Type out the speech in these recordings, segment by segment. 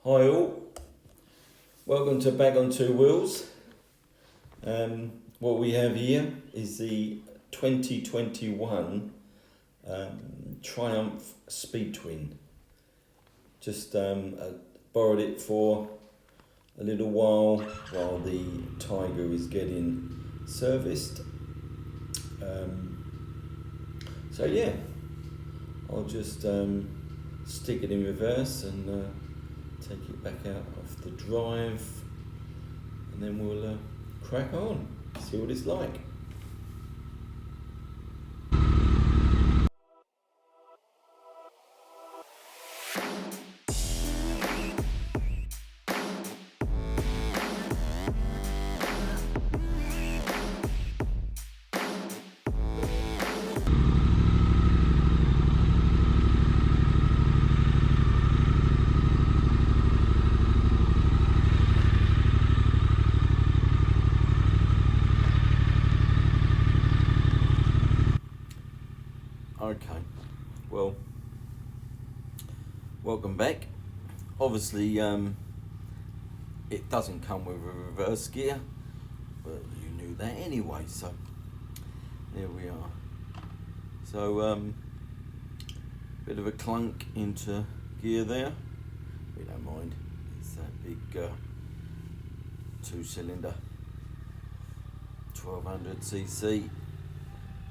Hi all, welcome to Back on Two Wheels. What we have here is the 2021 Triumph Speed Twin. Just borrowed it for a little while the Tiger is getting serviced. So yeah, I'll just stick it in reverse and take it back out of the drive, and then we'll crack on, see what it's like. Okay, well, welcome back. Obviously, it doesn't come with a reverse gear, but you knew that anyway, so there we are. So, bit of a clunk into gear there. We don't mind, it's that big 2-cylinder 1200cc,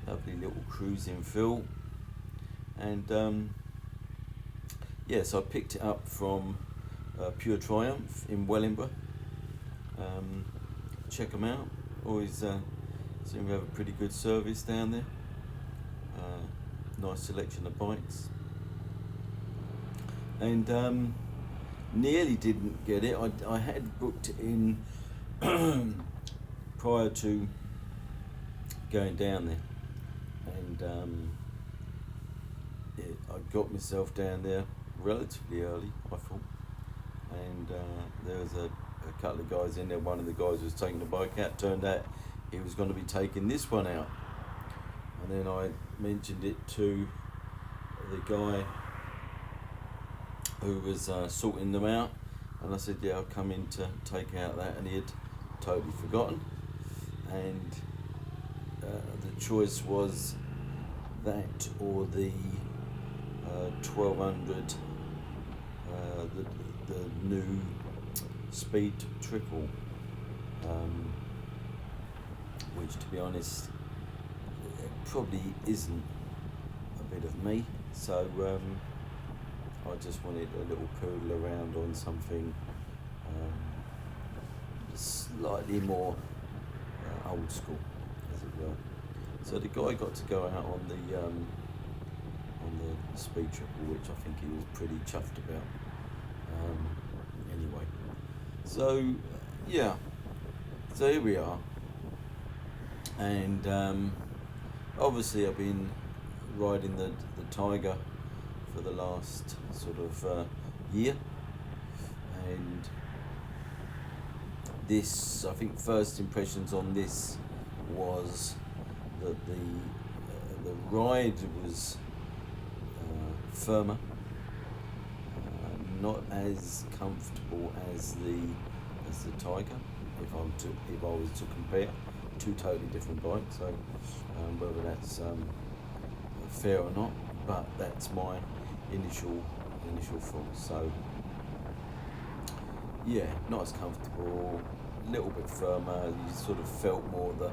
lovely little cruising feel. And yes, I picked it up from Pure Triumph in Wellingborough. Check them out, always seem to have a pretty good service down there. Nice selection of bikes. And nearly didn't get it. I had booked it in prior to going down there, and I got myself down there relatively early, I thought, and there was a couple of guys in there. One of the guys was taking the bike out. Turned out he was going to be taking this one out, and then I mentioned it to the guy who was sorting them out, and I said, yeah, I'll come in to take out that, and he had totally forgotten, and the choice was that or the 1200, the new Speed Triple, which, to be honest, it probably isn't a bit of me. So I just wanted a little poodle around on something slightly more old school, as it were. So the guy got to go out on the Speed Triple, which I think he was pretty chuffed about. Anyway, so yeah, so here we are, and obviously I've been riding the Tiger for the last sort of year, and this, I think, first impressions on this was that the ride was firmer, not as comfortable as the Tiger. If I was to compare two totally different bikes, so whether that's fair or not, but that's my initial thoughts. So yeah, not as comfortable, a little bit firmer. You sort of felt more the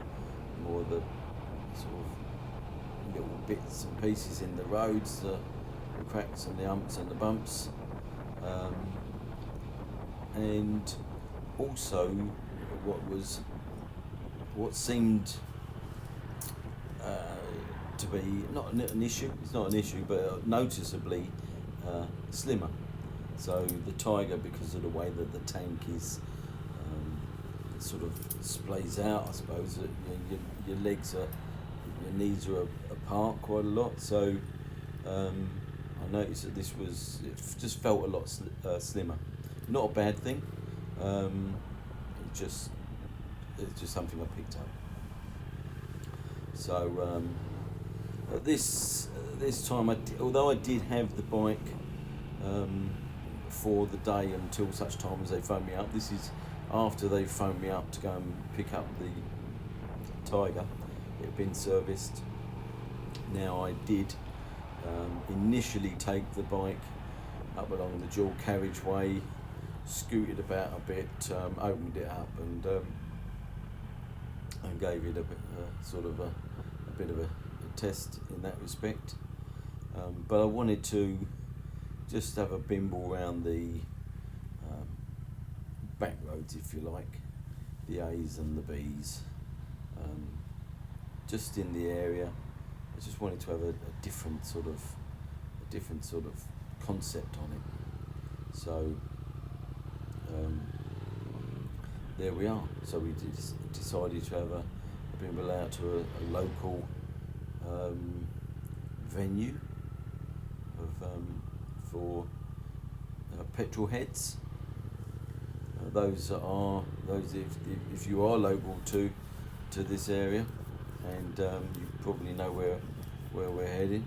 sort of little bits and pieces in the roads, the cracks and the humps and the bumps, and also what seemed to be not an issue. It's not an issue, but noticeably slimmer. So the Tiger, because of the way that the tank is sort of splays out, I suppose, your legs are, your knees are apart quite a lot. So I noticed that it just felt a lot slimmer. Not a bad thing. It's just something I picked up. So this time, although I did have the bike for the day until such time as they phone me up. This is after they phoned me up to go and pick up the Tiger. It had been serviced. Now I did initially take the bike up along the dual carriageway, scooted about a bit, opened it up and gave it a bit, a bit of a test in that respect. But I wanted to just have a bimble around the back roads, if you like, the A's and the B's, just in the area. I just wanted to have a different sort of concept on it. So there we are. So we decided to have a bimble out to a local venue for petrol heads. Those if you are local to this area, and you probably know where we're heading.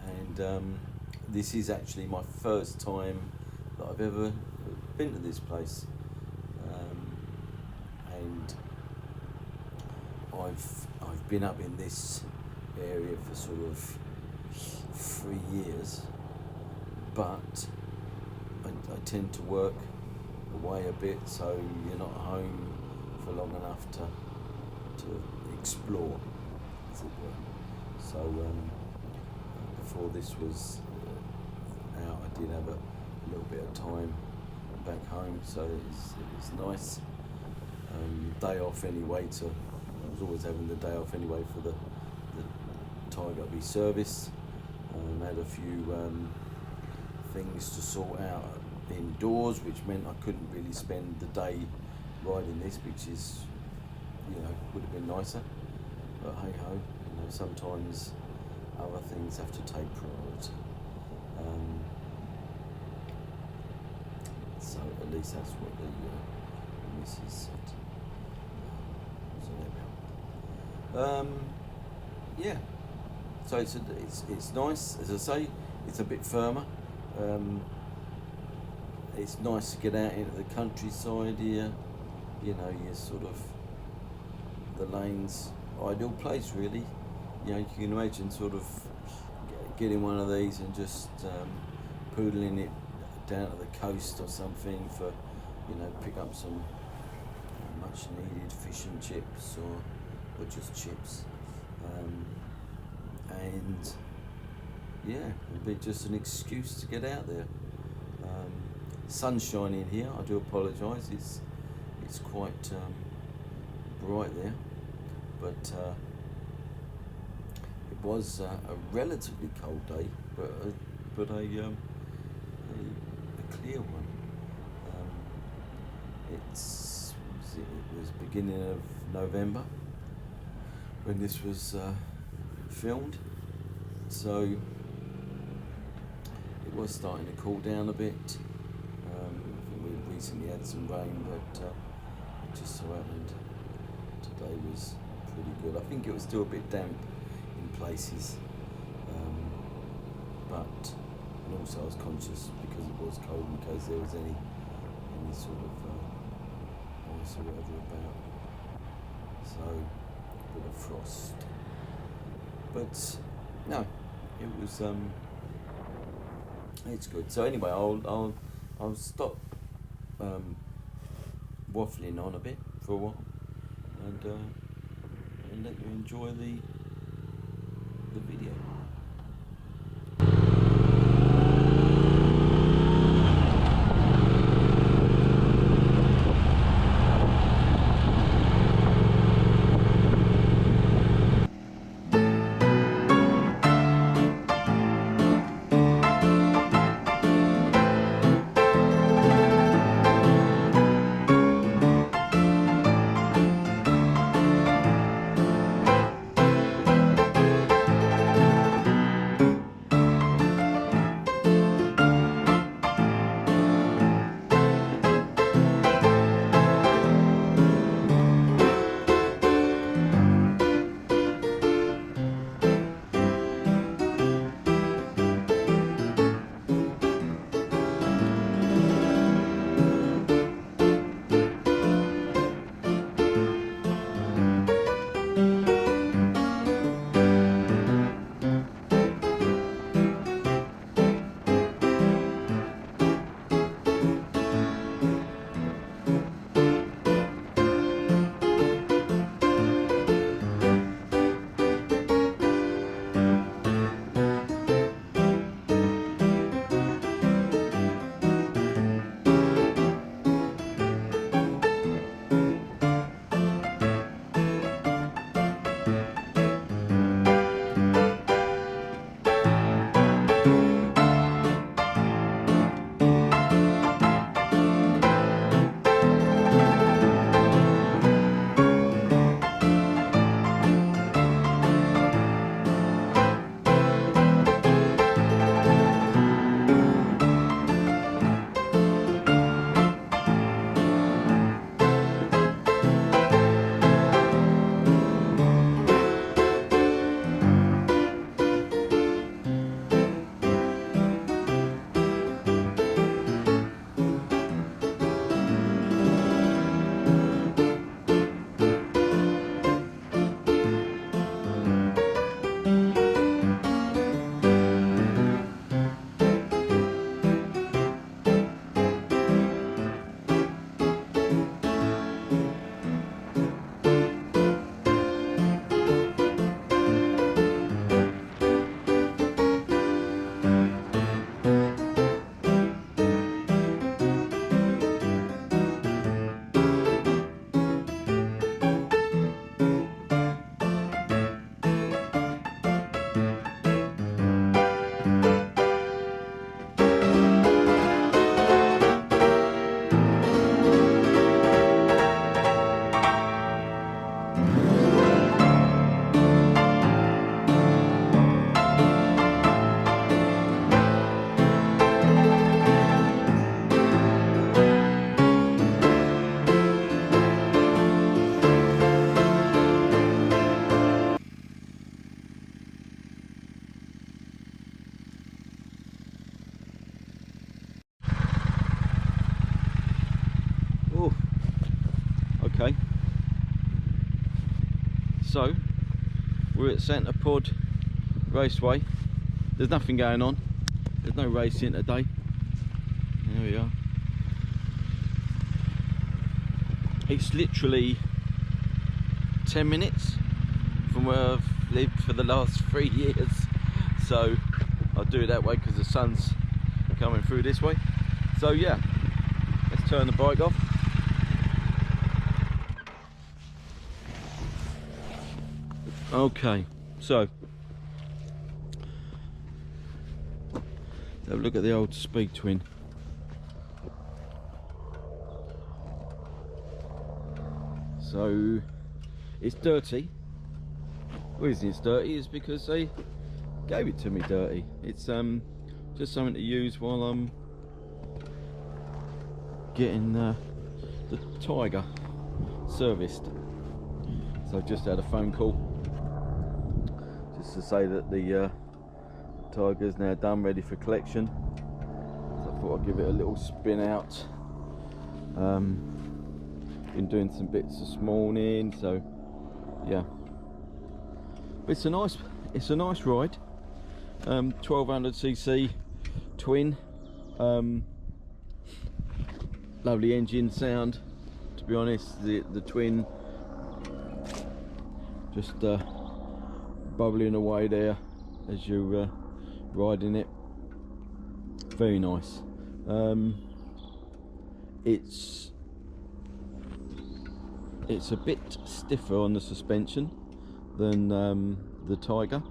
And this is actually my first time that I've ever been to this place, and I've been up in this area for sort of 3 years, but I tend to work away a bit, so you're not home for long enough to explore, as it were. So before this was out, I did have a little bit of time back home, so it was nice. Day off anyway. I was always having the day off anyway for the Tiger to be serviced. Had a few things to sort out indoors, which meant I couldn't really spend the day riding this, which is, would have been nicer. But hey ho, sometimes other things have to take priority. So at least that's what the missus said. Yeah. So it's nice, as I say. It's a bit firmer. It's nice to get out into the countryside here. You're sort of the lanes, ideal place really. You can imagine sort of getting one of these and just poodling it down to the coast or something for, pick up some much needed fish and chips or just chips. And yeah, it'd be just an excuse to get out there. Sun's shining here. I do apologise. It's quite bright there, but it was a relatively cold day, but a clear one. It was beginning of November when this was filmed, so it was starting to cool down a bit. We recently had some rain, but it just so happened today was pretty good. I think it was still a bit damp in places, and also I was conscious because it was cold in case there was any sort of ice or whatever about. So a bit of frost, but no, it was it's good. So anyway, I'll stop waffling on a bit for a while and let you enjoy the video. Okay, so we're at Centre Pod Raceway. There's nothing going on, there's no racing today. There we are. It's literally 10 minutes from where I've lived for the last 3 years, so I'll do it that way because the sun's coming through this way. So yeah, let's turn the bike off. Okay, so let's have a look at the old Speed Twin. So it's dirty. The reason it's dirty is because they gave it to me dirty. It's just something to use while I'm getting the Tiger serviced. So I've just had a phone call just to say that the Tiger's now done, ready for collection. So I thought I'd give it a little spin out. Been doing some bits this morning, so yeah. But it's a nice ride. 1200cc twin. Lovely engine sound. To be honest, the twin just bubbling away there as you're riding it. Very nice. It's a bit stiffer on the suspension than the Tiger.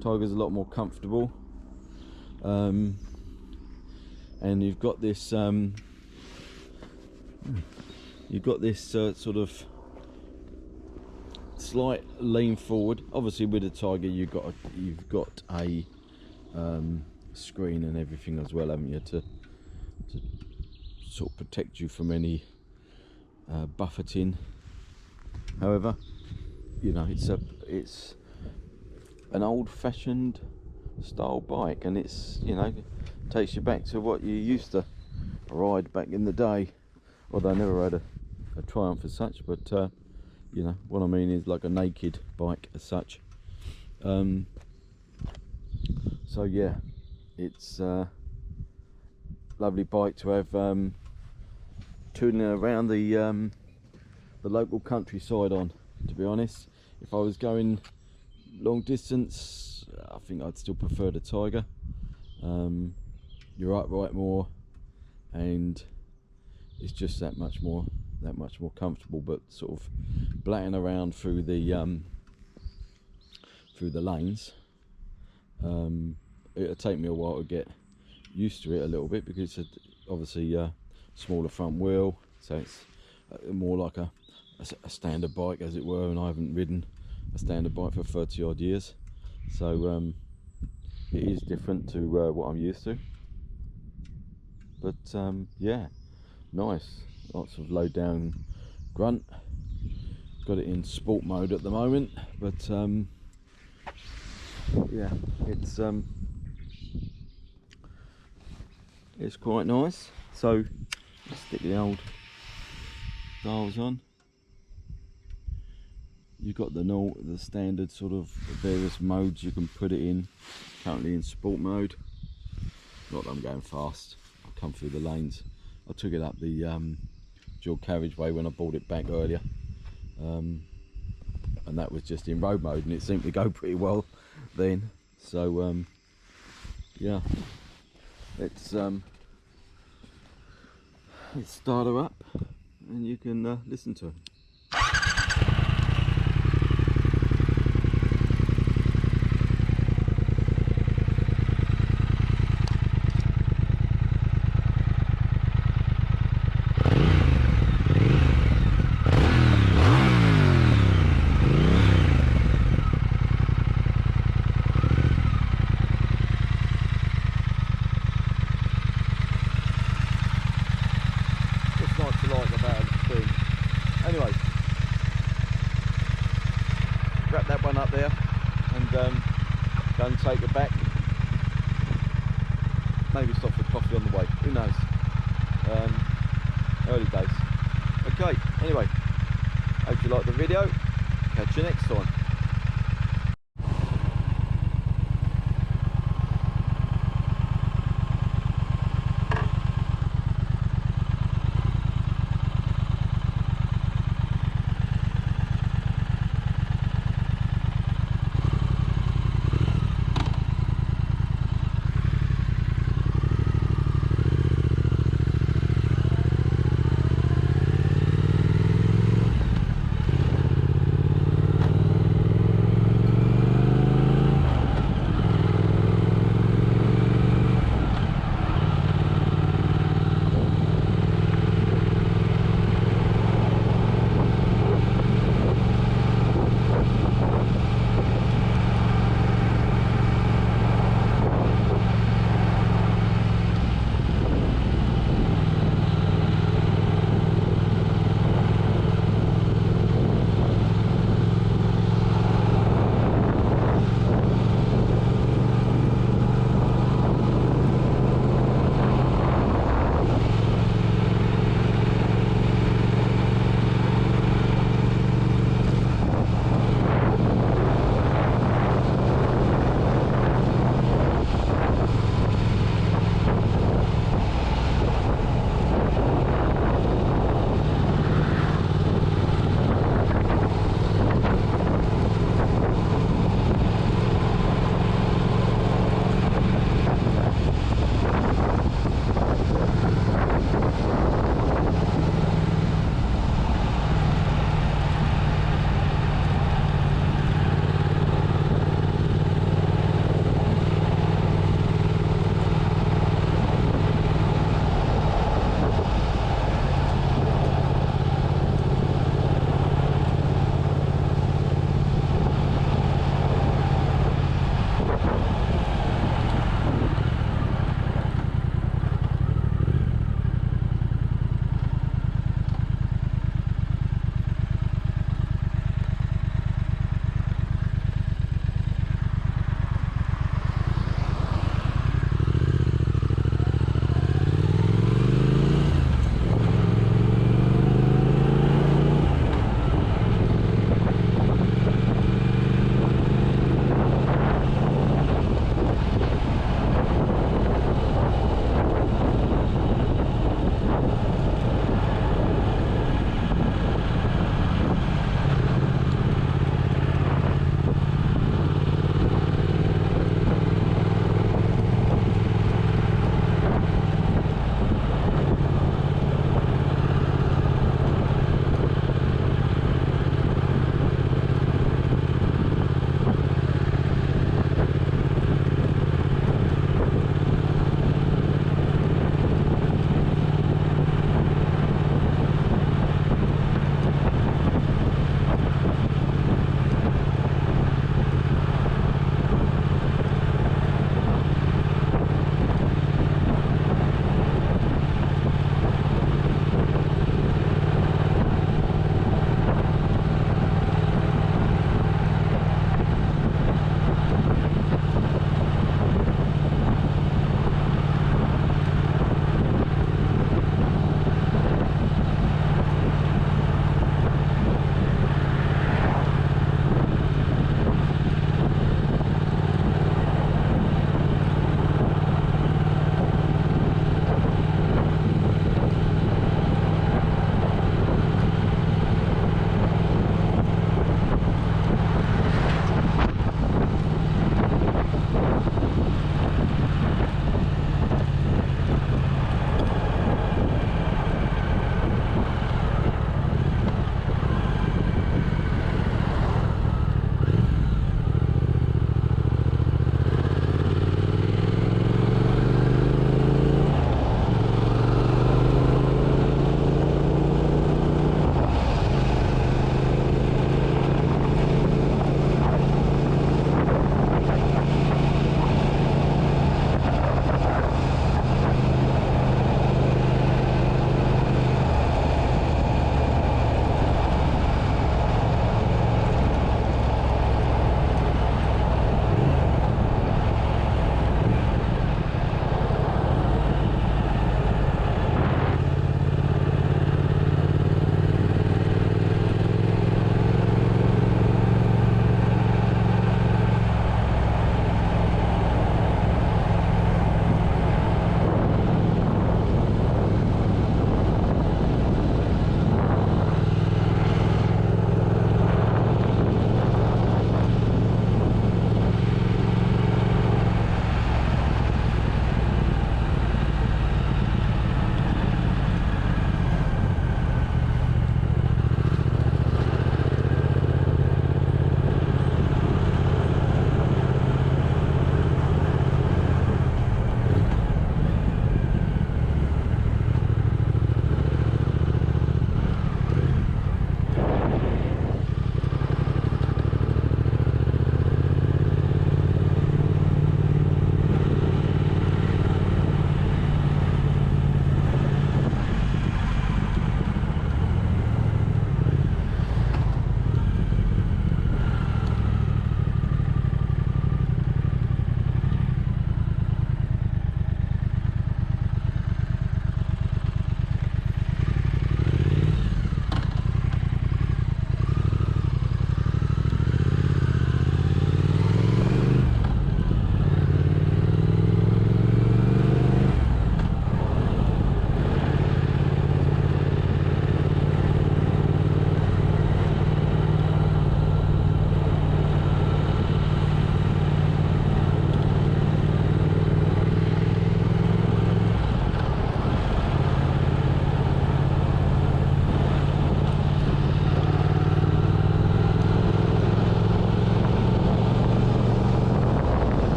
Tiger's a lot more comfortable, and you've got this sort of slight lean forward. Obviously with the Tiger you've got a screen and everything as well, haven't you, to sort of protect you from any buffeting. However, you know, it's an old-fashioned style bike, and it's, you know, takes you back to what you used to ride back in the day. Although I never had a Triumph as such, but you know what I mean is like a naked bike as such. So yeah, it's a lovely bike to have tooling around the local countryside on. To be honest, if I was going long distance, I think I'd still prefer the Tiger. You're upright more, and it's just that much more comfortable. But sort of blatting around through the lanes, it'll take me a while to get used to it a little bit, because it's obviously a smaller front wheel, so it's more like a standard bike, as it were, and I haven't ridden a standard bike for 30 odd years, so it is different to what I'm used to. But yeah, nice, lots of low down grunt. Got it in sport mode at the moment, but yeah, it's quite nice. So let's stick the old dials on. You've got the standard sort of various modes you can put it in. Currently in sport mode. Not that I'm going fast, I'll come through the lanes. I took it up the dual carriageway when I bought it back earlier, and that was just in road mode, and it seemed to go pretty well then. So yeah, let's start her up and you can listen to it. Anyway, wrap that one up there and go and take it back. Maybe stop for coffee on the way, who knows. Early days. Okay, anyway, you liked the video. Catch you next time.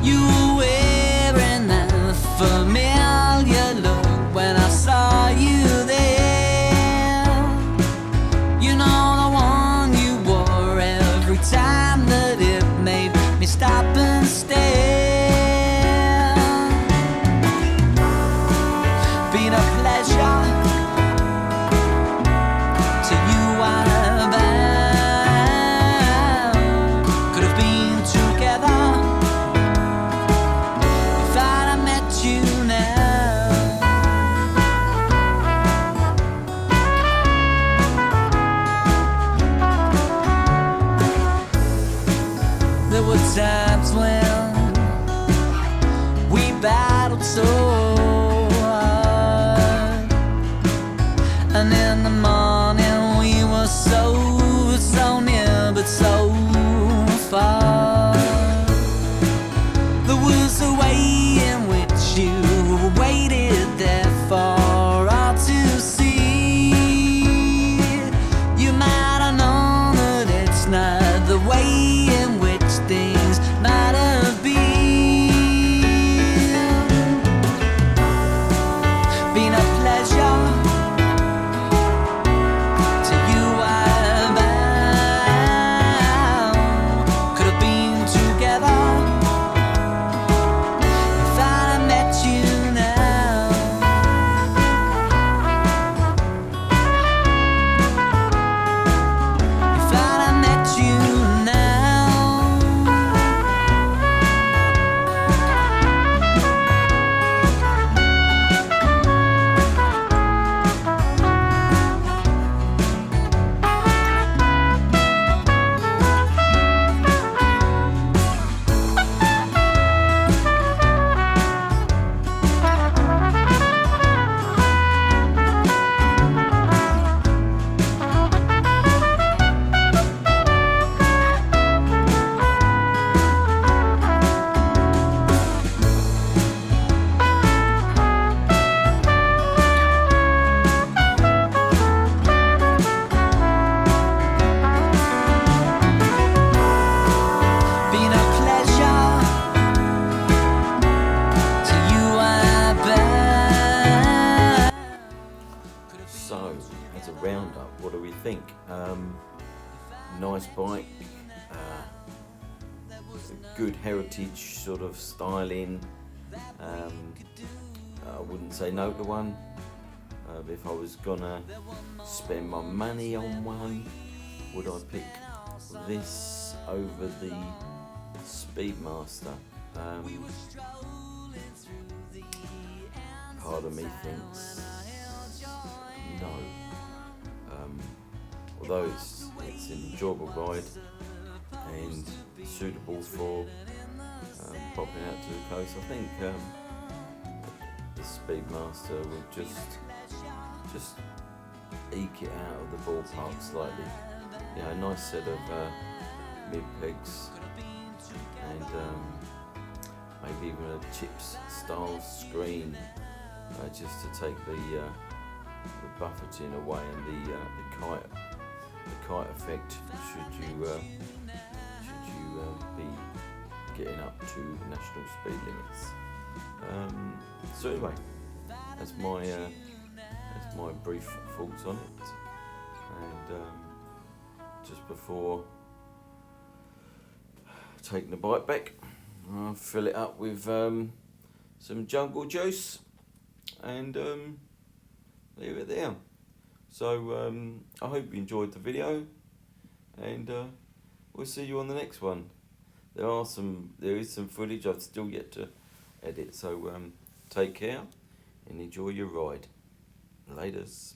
You were wearing that familiar look when I saw you there. You know, the one you wore every time that it made me stop and stare. Been a pleasure to you, I vow. Could have been together if I'd have met you now. There were times when we battled so hard, and in the morning we were so near but so far. There was a way in which you waited there for all to see. You might have known that it's not the way in which things might have been. Been a pleasure to you, I vow. Could have been together if I'd have met you now. If I'd have met you now. Been a pleasure to you, I vow. So, as a roundup, what do we think? Nice bike, good heritage sort of styling. I wouldn't say no to one. If I was gonna spend my money on one, would I pick this over the Speedmaster? Part of me thinks no. Although it's an enjoyable ride and suitable for popping out to the coast, I think the Speedmaster would just eke it out of the ballpark slightly. You know, a nice set of mid pegs and maybe even a chips style screen just to take the buffeting away and the kite effect should you be getting up to national speed limits. So anyway, that's my brief thoughts on it. And just before taking the bike back, I'll fill it up with some jungle juice and leave it there. So I hope you enjoyed the video, and we'll see you on the next one. There is some footage I've still yet to edit, so take care and enjoy your ride. Laters.